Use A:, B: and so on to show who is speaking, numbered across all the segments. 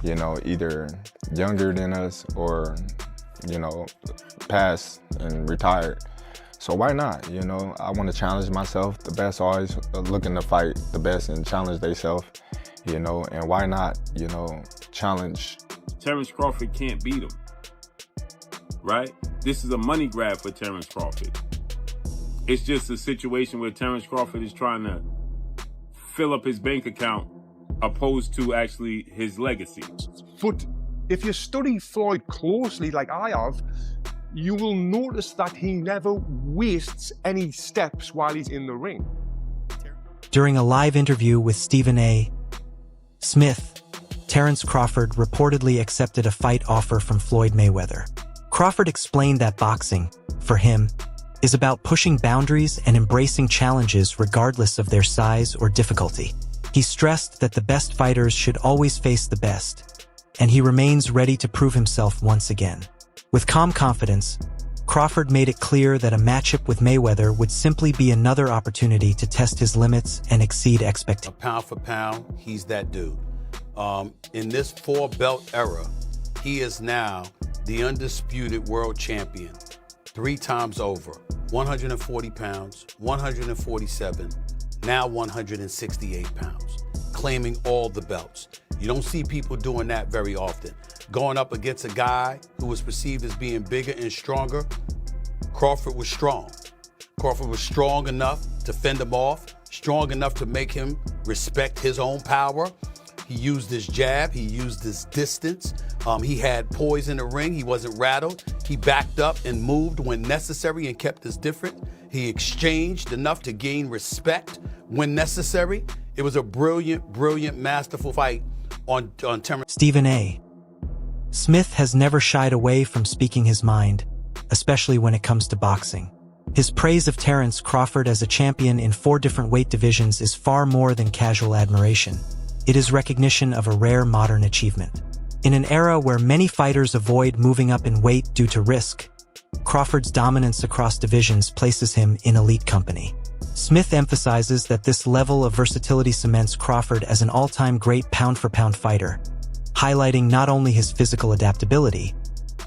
A: you know, either younger than us or, you know, passed and retired. So why not? You know, I want to challenge myself. The best always looking to fight the best and challenge themselves, you know, and why not, you know, challenge.
B: Terence Crawford can't beat him, right? This is a money grab for Terence Crawford. It's just a situation where Terence Crawford is trying to fill up his bank account opposed to actually his legacy.
C: But if you study Floyd closely, like I have, you will notice that he never wastes any steps while he's in the ring.
D: During a live interview with Stephen A. Smith, Terence Crawford reportedly accepted a fight offer from Floyd Mayweather. Crawford explained that boxing, for him, is about pushing boundaries and embracing challenges regardless of their size or difficulty. He stressed that the best fighters should always face the best, and he remains ready to prove himself once again. With calm confidence, Crawford made it clear that a matchup with Mayweather would simply be another opportunity to test his limits and exceed expectations.
E: Pound for pound, he's that dude. In this four-belt era, he is now the undisputed world champion 3 times over. 140 pounds, 147, now 168 pounds, claiming all the belts. You don't see people doing that very often. Going up against a guy who was perceived as being bigger and stronger, Crawford was strong. Crawford was strong enough to fend him off, strong enough to make him respect his own power. He used his jab, he used his distance. He had poise in the ring, he wasn't rattled. He backed up and moved when necessary and kept us different. He exchanged enough to gain respect when necessary. It was a brilliant, brilliant, masterful fight on Terence.
D: Stephen A. Smith has never shied away from speaking his mind, especially when it comes to boxing. His praise of Terence Crawford as a champion in 4 different weight divisions is far more than casual admiration. It is recognition of a rare modern achievement. In an era where many fighters avoid moving up in weight due to risk, Crawford's dominance across divisions places him in elite company. Smith emphasizes that this level of versatility cements Crawford as an all-time great pound-for-pound fighter, highlighting not only his physical adaptability,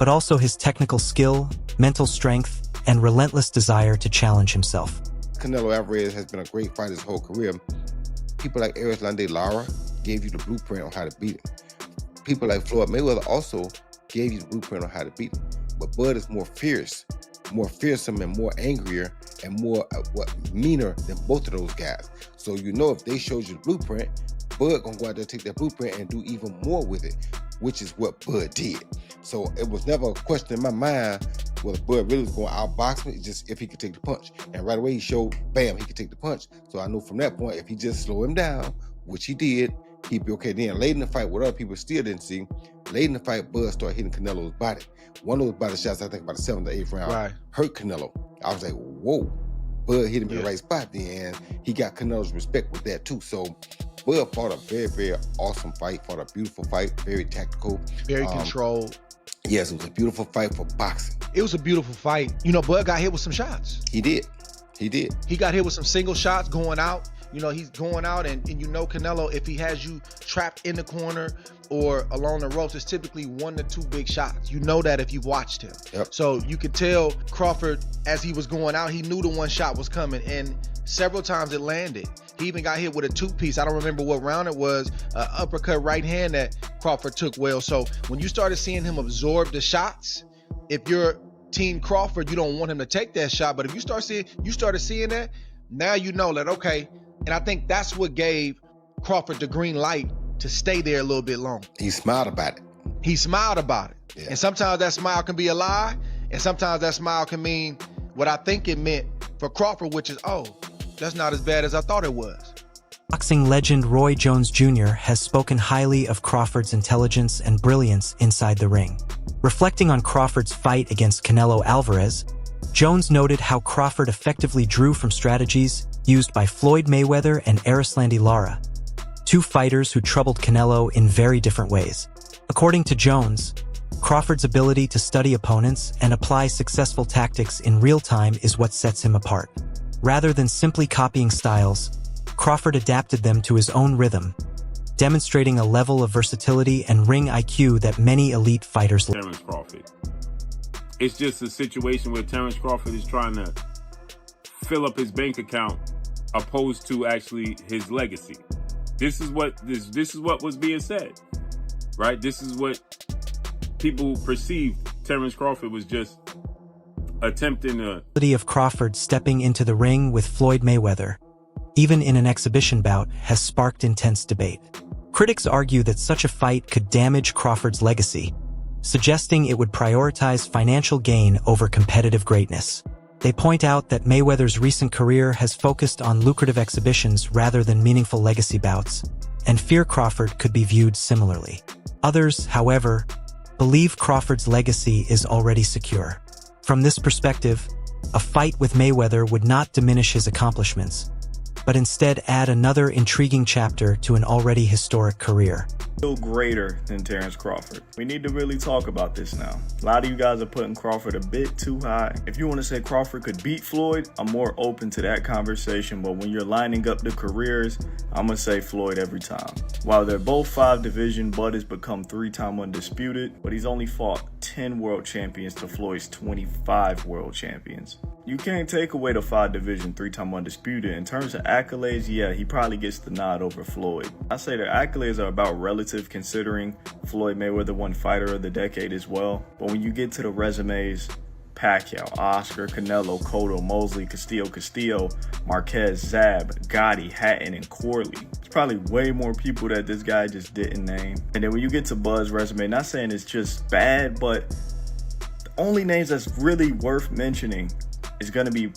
D: but also his technical skill, mental strength, and relentless desire to challenge himself.
F: Canelo Alvarez has been a great fighter his whole career. People like Erislandy Lara gave you the blueprint on how to beat him. People like Floyd Mayweather also gave you the blueprint on how to beat him. But Bud is more fierce, more fearsome and more angrier and more meaner than both of those guys. So you know if they showed you the blueprint, Bud gonna go out there, take that blueprint and do even more with it, which is what Bud did. So it was never a question in my mind whether Bud really was going to outbox me, just if he could take the punch. And right away he showed, bam, he could take the punch. So I knew from that point, if he just slow him down, which he did, he'd be okay. Then late in the fight, what other people still didn't see, late in the fight, Bud started hitting Canelo's body. One of those body shots, I think about the 7th or 8th round, hurt Canelo. I was like, whoa. Bud hit him in the right spot then, and he got Canelo's respect with that too. So Bud fought a very, very awesome fight, fought a beautiful fight, very tactical.
G: Very controlled.
F: Yes, it was a beautiful fight for boxing.
G: It was a beautiful fight. You know, Bud got hit with some shots.
F: He did. He did.
G: He got hit with some single shots going out. You know, he's going out and you know Canelo, if he has you trapped in the corner or along the ropes, it's typically 1 to 2 big shots. You know that if you've watched him.
F: Yep.
G: So you could tell Crawford, as he was going out, he knew the one shot was coming, and several times it landed. He even got hit with a 2-piece. I don't remember what round it was, uppercut right hand that Crawford took well. So when you started seeing him absorb the shots, if you're Team Crawford, you don't want him to take that shot. But if you started seeing that, now you know that, okay. And I think that's what gave Crawford the green light to stay there a little bit longer.
F: He smiled about it.
G: He smiled about it. Yeah. And sometimes that smile can be a lie, and sometimes that smile can mean what I think it meant for Crawford, which is, oh, that's not as bad as I thought it was.
D: Boxing legend Roy Jones Jr. has spoken highly of Crawford's intelligence and brilliance inside the ring. Reflecting on Crawford's fight against Canelo Alvarez, Jones noted how Crawford effectively drew from strategies used by Floyd Mayweather and Erislandy Lara, 2 fighters who troubled Canelo in very different ways. According to Jones, Crawford's ability to study opponents and apply successful tactics in real time is what sets him apart. Rather than simply copying styles, Crawford adapted them to his own rhythm, demonstrating a level of versatility and ring IQ that many elite fighters lack.
B: Terence Crawford. It's just a situation where Terence Crawford is trying to fill up his bank account opposed to actually his legacy. This is what was being said, right? This is what people perceived. Terence Crawford was just attempting to...
D: of Crawford stepping into the ring with Floyd Mayweather, even in an exhibition bout, has sparked intense debate. Critics argue that such a fight could damage Crawford's legacy, suggesting it would prioritize financial gain over competitive greatness. They point out that Mayweather's recent career has focused on lucrative exhibitions rather than meaningful legacy bouts, and fear Crawford could be viewed similarly. Others, however, believe Crawford's legacy is already secure. From this perspective, a fight with Mayweather would not diminish his accomplishments, but instead add another intriguing chapter to an already historic career.
H: Still greater than Terence Crawford. We need to really talk about this now. A lot of you guys are putting Crawford a bit too high. If you want to say Crawford could beat Floyd, I'm more open to that conversation, but when you're lining up the careers, I'm going to say Floyd every time. While they're both 5 division, Bud has become 3-time undisputed, but he's only fought 10 world champions to Floyd's 25 world champions. You can't take away the 5 division, 3-time undisputed. In terms of accolades, yeah, he probably gets the nod over Floyd. I say their accolades are about relative, considering Floyd Mayweather won Fighter of the Decade as well. But when you get to the resumes, Pacquiao, Oscar, Canelo, Cotto, Mosley, Castillo, Marquez, Zab, Gotti, Hatton, and Corley. It's probably way more people that this guy just didn't name. And then when you get to Bud's resume, not saying it's just bad, but the only names that's really worth mentioning is going to be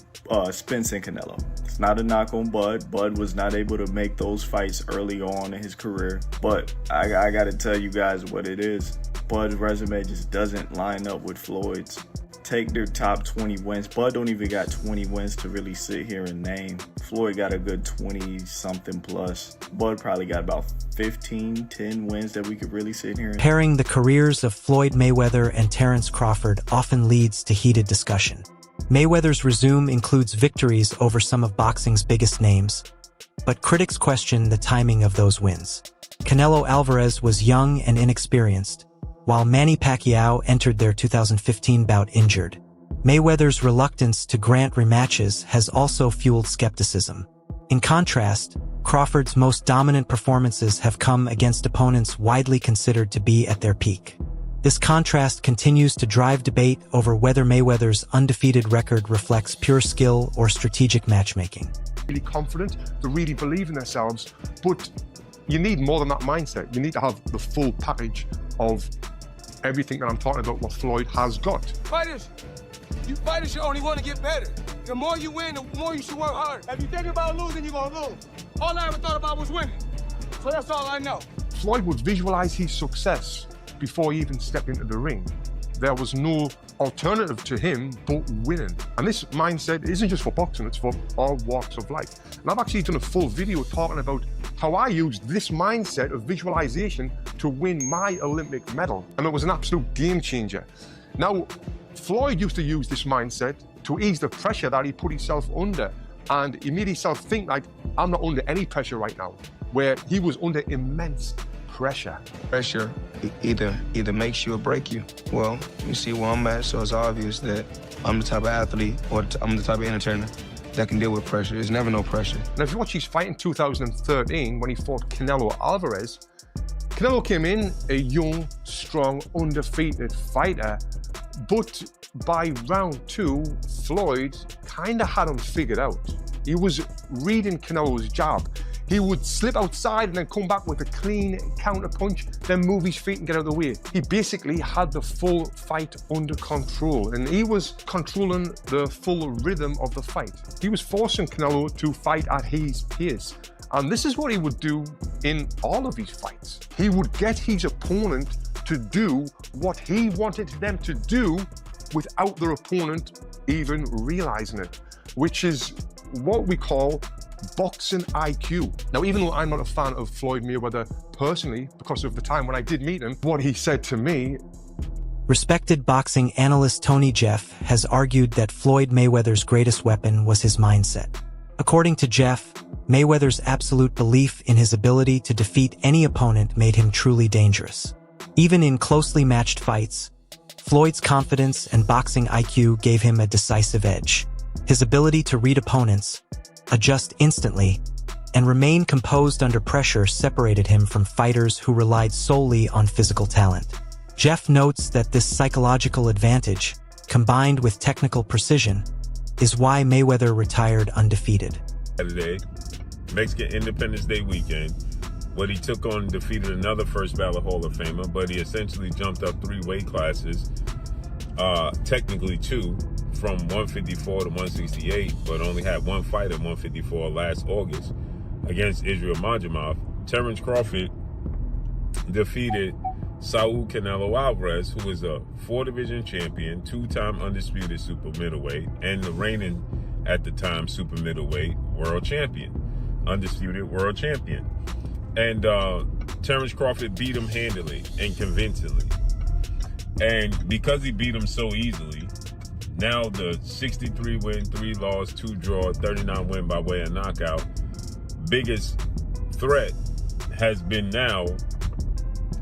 H: Spence and Canelo. It's not a knock on Bud. Bud was not able to make those fights early on in his career. But I got to tell you guys what it is. Bud's resume just doesn't line up with Floyd's. Take their top 20 wins. Bud don't even got 20 wins to really sit here and name. Floyd got a good 20-something plus. Bud probably got about 10 wins that we could really sit here and...
D: Pairing the careers of Floyd Mayweather and Terence Crawford often leads to heated discussion. Mayweather's resume includes victories over some of boxing's biggest names, but critics question the timing of those wins. Canelo Alvarez was young and inexperienced, while Manny Pacquiao entered their 2015 bout injured. Mayweather's reluctance to grant rematches has also fueled skepticism. In contrast, Crawford's most dominant performances have come against opponents widely considered to be at their peak. This contrast continues to drive debate over whether Mayweather's undefeated record reflects pure skill or strategic matchmaking.
C: Really confident, they really believe in themselves, but you need more than that mindset. You need to have the full package of everything that I'm talking about, what Floyd has got.
I: Fighters should only want to get better. The more you win, the more you should work hard. If you think about losing, you're going to lose. All I ever thought about was winning. So that's all I know.
C: Floyd would visualize his success before he even stepped into the ring. There was no alternative to him but winning. And this mindset isn't just for boxing, it's for all walks of life. And I've actually done a full video talking about how I used this mindset of visualization to win my Olympic medal. And it was an absolute game changer. Now, Floyd used to use this mindset to ease the pressure that he put himself under. And he made himself think like, I'm not under any pressure right now, where he was under immense pressure.
J: Pressure either makes you or break you. Well, you see where I'm at, so it's obvious that I'm the type of athlete or I'm the type of entertainer that can deal with pressure. There's never no pressure.
C: Now, if you watch his fight in 2013 when he fought Canelo Alvarez, Canelo came in a young, strong, undefeated fighter, but by round 2, Floyd kind of had him figured out. He was reading Canelo's jab. He would slip outside and then come back with a clean counter punch, then move his feet and get out of the way. He basically had the full fight under control, and he was controlling the full rhythm of the fight. He was forcing Canelo to fight at his pace. And this is what he would do in all of his fights. He would get his opponent to do what he wanted them to do without their opponent even realizing it, which is what we call boxing IQ. Now, even though I'm not a fan of Floyd Mayweather personally, because of the time when I did meet him, what he said to me...
D: Respected boxing analyst Tony Jeff has argued that Floyd Mayweather's greatest weapon was his mindset. According to Jeff, Mayweather's absolute belief in his ability to defeat any opponent made him truly dangerous. Even in closely matched fights, Floyd's confidence and boxing IQ gave him a decisive edge. His ability to read opponents, adjust instantly, and remain composed under pressure separated him from fighters who relied solely on physical talent. Jeff notes that this psychological advantage, combined with technical precision, is why Mayweather retired undefeated.
B: Saturday, Mexican Independence Day weekend, what he took on and defeated another first ballot Hall of Famer, but he essentially jumped up 3 weight classes, technically 2, from 154 to 168, but only had 1 fight at 154 last August against Israel Majamov. Terence Crawford defeated Saul Canelo Alvarez, who is a 4-division champion, 2-time undisputed super middleweight, and the reigning, at the time, super middleweight world champion, undisputed world champion. And Terence Crawford beat him handily and convincingly. And because he beat him so easily, now the 63 win, 3 loss, 2 draw, 39 win by way of knockout, biggest threat has been now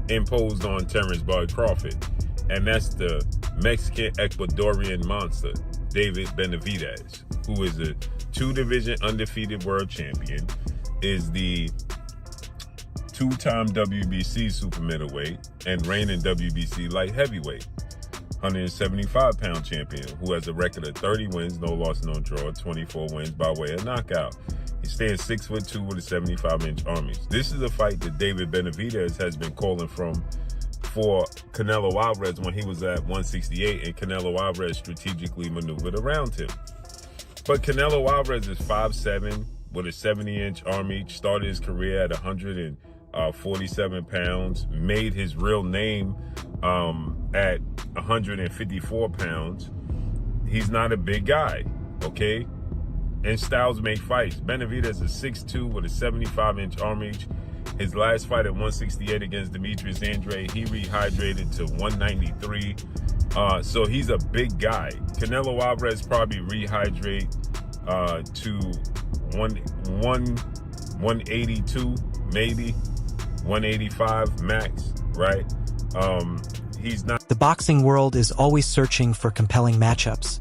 B: imposed on Terence Bud Crawford. And that's the Mexican Ecuadorian monster, David Benavidez, who is a 2-division undefeated world champion, is the 2-time WBC super middleweight and reigning WBC light heavyweight, 175-pound champion, who has a record of 30 wins, no loss, no draw, 24 wins by way of knockout. He stands 6'2" with a 75-inch arm reach. This is a fight that David Benavidez has been calling for Canelo Alvarez when he was at 168, and Canelo Alvarez strategically maneuvered around him. But Canelo Alvarez is 5'7", with a 70-inch arm reach, started his career at 147 pounds, made his real name at 154 pounds. He's not a big guy, okay? And styles make fights. Benavidez is 6'2" with a 75-inch arm reach. His last fight at 168 against Demetrius Andrade, he rehydrated to 193. So he's a big guy. Canelo Alvarez probably rehydrate to 182, maybe 185 max, right? He's not.
D: The boxing world is always searching for compelling matchups,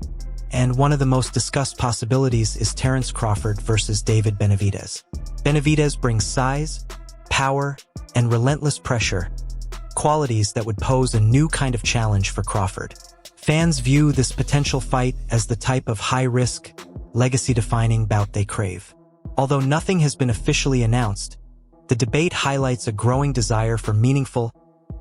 D: and one of the most discussed possibilities is Terence Crawford versus David Benavidez. Benavidez brings size, power, and relentless pressure, qualities that would pose a new kind of challenge for Crawford. Fans view this potential fight as the type of high-risk, legacy-defining bout they crave. Although nothing has been officially announced, the debate highlights a growing desire for meaningful,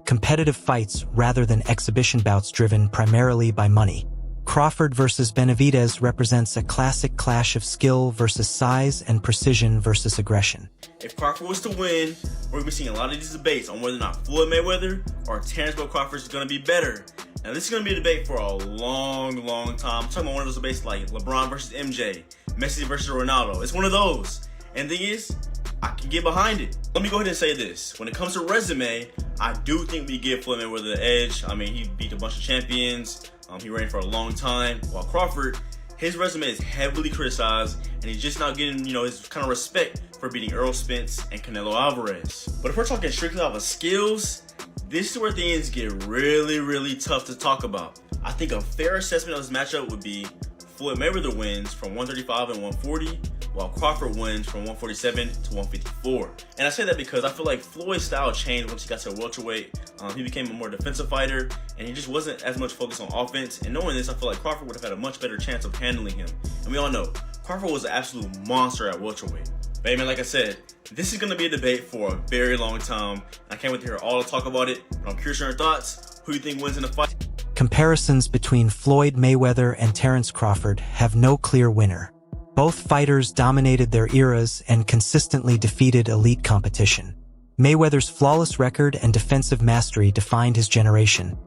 D: competitive fights rather than exhibition bouts driven primarily by money. Crawford versus Benavidez represents a classic clash of skill versus size and precision versus aggression.
K: If Crawford was to win, we're going to be seeing a lot of these debates on whether or not Floyd Mayweather or Terence Crawford is going to be better. Now, this is going to be a debate for a long, long time. I'm talking about one of those debates like LeBron versus MJ, Messi versus Ronaldo. It's one of those. And the thing is, I can get behind it. Let me go ahead and say this. When it comes to resume, I do think we give Floyd Mayweather the edge. I mean, he beat a bunch of champions. He reigned for a long time. While Crawford, his resume is heavily criticized, and he's just not getting, his kind of respect for beating Errol Spence and Canelo Alvarez. But if we're talking strictly off of skills, this is where things get really, really tough to talk about. I think a fair assessment of this matchup would be Floyd Mayweather wins from 135 and 140, while Crawford wins from 147 to 154. And I say that because I feel like Floyd's style changed once he got to welterweight. He became a more defensive fighter, and he just wasn't as much focused on offense. And knowing this, I feel like Crawford would have had a much better chance of handling him. And we all know, Crawford was an absolute monster at welterweight. But hey man, like I said, this is going to be a debate for a very long time. I can't wait to hear all the talk about it. But I'm curious on your thoughts. Who do you think wins in the fight?
D: Comparisons between Floyd Mayweather and Terence Crawford have no clear winner. Both fighters dominated their eras and consistently defeated elite competition. Mayweather's flawless record and defensive mastery defined his generation,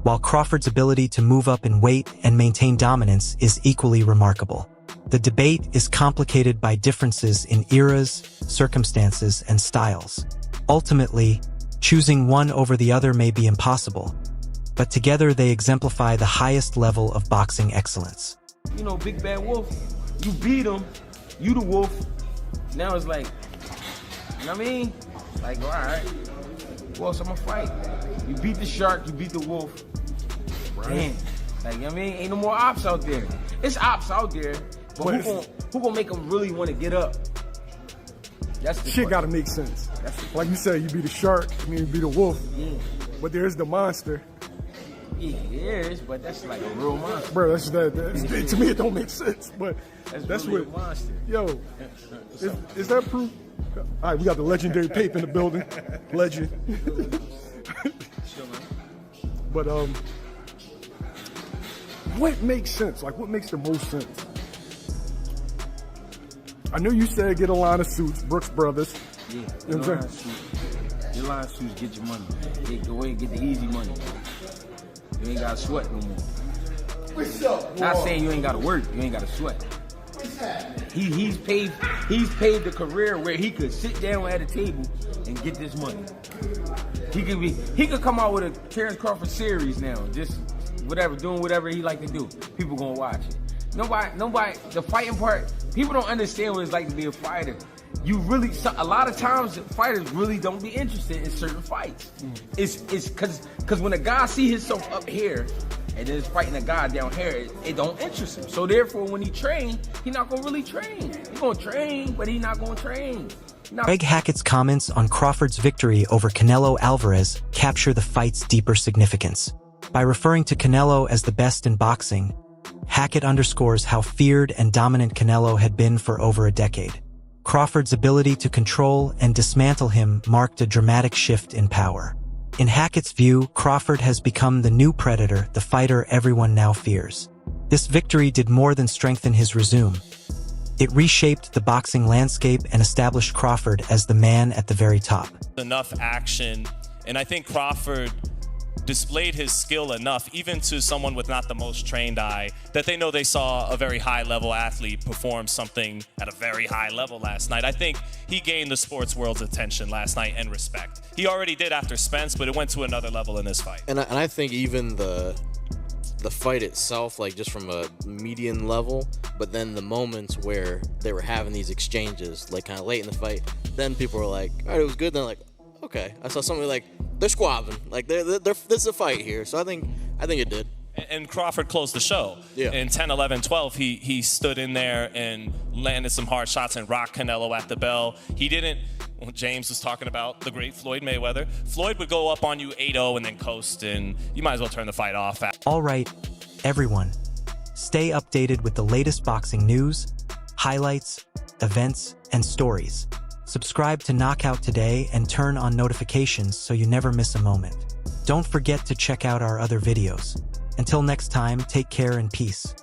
D: while Crawford's ability to move up in weight and maintain dominance is equally remarkable. The debate is complicated by differences in eras, circumstances, and styles. Ultimately, choosing one over the other may be impossible, but together they exemplify the highest level of boxing excellence.
I: Big Bad Wolf, you beat him,
L: You the wolf. Now it's like, you know what I mean? Like, all right, who else I'm gonna fight? You beat the shark, you beat the wolf. Damn. Like, you know what I mean? Ain't no more ops out there. It's ops out there, but who gonna make them really want to get up? That's the
I: Shit gotta make sense. Like you said, you be the shark, I mean, you be the wolf.
L: Yeah.
I: But there's the monster.
L: Yeah, it is, but that's like a real monster.
I: Bro, that's to me it don't make sense, but that's
L: really
I: what.
L: a monster.
I: Yo, is that proof? All right, we got the legendary Pape in the building. Legend. But what makes sense? Like, what makes the most sense? I know you said get a line of suits, Brooks Brothers.
L: Yeah,
I: You know what I'm saying?
L: your line of suits, get your money. Go ahead and get the easy money. You ain't gotta sweat no more.
I: What's up,
L: Not saying you ain't gotta work, you ain't gotta sweat. He's paid the career where he could sit down at a table and get this money. He could come out with a Terence Crawford series now, just whatever, doing whatever he like to do. People gonna watch it. Nobody, the fighting part, people don't understand what it's like to be a fighter. A lot of times fighters really don't be interested in certain fights. It's cause when a guy see himself up here and then fighting a guy down here, it don't interest him. So therefore, when he train, he not gonna really train. He gonna train, but he not gonna train.
D: Greg Hackett's comments on Crawford's victory over Canelo Alvarez capture the fight's deeper significance. By referring to Canelo as the best in boxing, Hackett underscores how feared and dominant Canelo had been for over a decade. Crawford's ability to control and dismantle him marked a dramatic shift in power. In Hackett's view, Crawford has become the new predator, the fighter everyone now fears. This victory did more than strengthen his resume. It reshaped the boxing landscape and established Crawford as the man at the very top.
M: Enough action, and I think Crawford displayed his skill enough, even to someone with not the most trained eye, that they know they saw a very high-level athlete perform something at a very high level last night. I think he gained the sports world's attention last night and respect. He already did after Spence, but it went to another level in this fight.
N: And I think even the fight itself, like just from a median level, but then the moments where they were having these exchanges, like kind of late in the fight, then people were like, all right, it was good. Then like, okay, I saw somebody like, they're squabbing, like they're this is a fight here. So I think it did.
M: And Crawford closed the show. Yeah. In 10, 11, 12, he stood in there and landed some hard shots and rocked Canelo at the bell. He didn't, well, James was talking about the great Floyd Mayweather. Floyd would go up on you 8-0 and then coast, and you might as well turn the fight off.
D: All right, everyone, stay updated with the latest boxing news, highlights, events, and stories. Subscribe to Knockout today and turn on notifications so you never miss a moment. Don't forget to check out our other videos. Until next time, take care and peace.